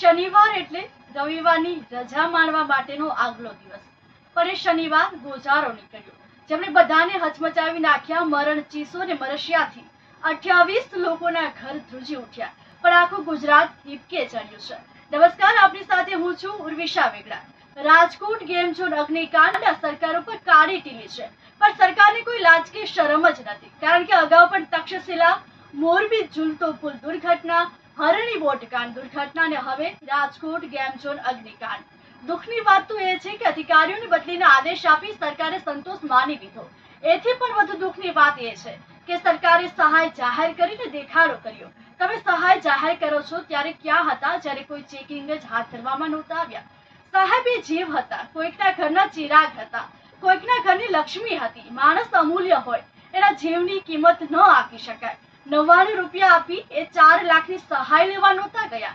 શનિવાર એટલે રવિવારની રજા માણવા માટેનો આગલો દિવસ, પણ એ શનિવાર ગોઝારો નીકળ્યો, જેમણે બધાને હચમચાવી નાખ્યા. મરણ ચીસો ને મરશિયાથી 28 લોકોના ઘર ધ્રુજી ઉઠ્યા, પણ આખું ગુજરાત હિપકે ચડ્યું છે. નમસ્કાર, આપની સાથે હું છું ઉર્વિશા વેગડા. રાજકોટ ગેમ ઝોન અગ્નિકાંડ સરકાર ઉપર કાળી ટીલી છે, પણ સરકારને કોઈ લાજ કે શરમ જ નથી. કારણ કે અગાઉ પણ તક્ષશિલા, મોરબી ઝૂલતો પુલ દુર્ઘટના, હરણી બોટકાંડ દુર્ઘટના અને હવે રાજકોટ ગેમ ઝોન અગ્નિકાંડ. દુઃખની વાત તો એ છે કે અધિકારીઓને બદલીને આદેશ આપી સરકારે સંતોષ માની લીધો. એથી પણ વધુ દુઃખની વાત એ છે કે સરકારે સહાય જાહેર કરીને દેખાડો કર્યો. તમે સહાય જાહેર કરો છો ત્યારે ક્યાં હતા જ્યારે કોઈ ચેકિંગ જ હાથ ધરવામાં નહોતા આવ્યા? સાહેબ એ જીવ હતા, કોઈકના ઘરના ચિરાગ હતા, કોઈકના ઘરની લક્ષ્મી હતી. માણસ અમૂલ્ય હોય, એના જીવની કિંમત ન આંકી શકાય. 99 રૂપિયા આપી એ 4 લાખની સહાય લેવા નહોતા ગયા,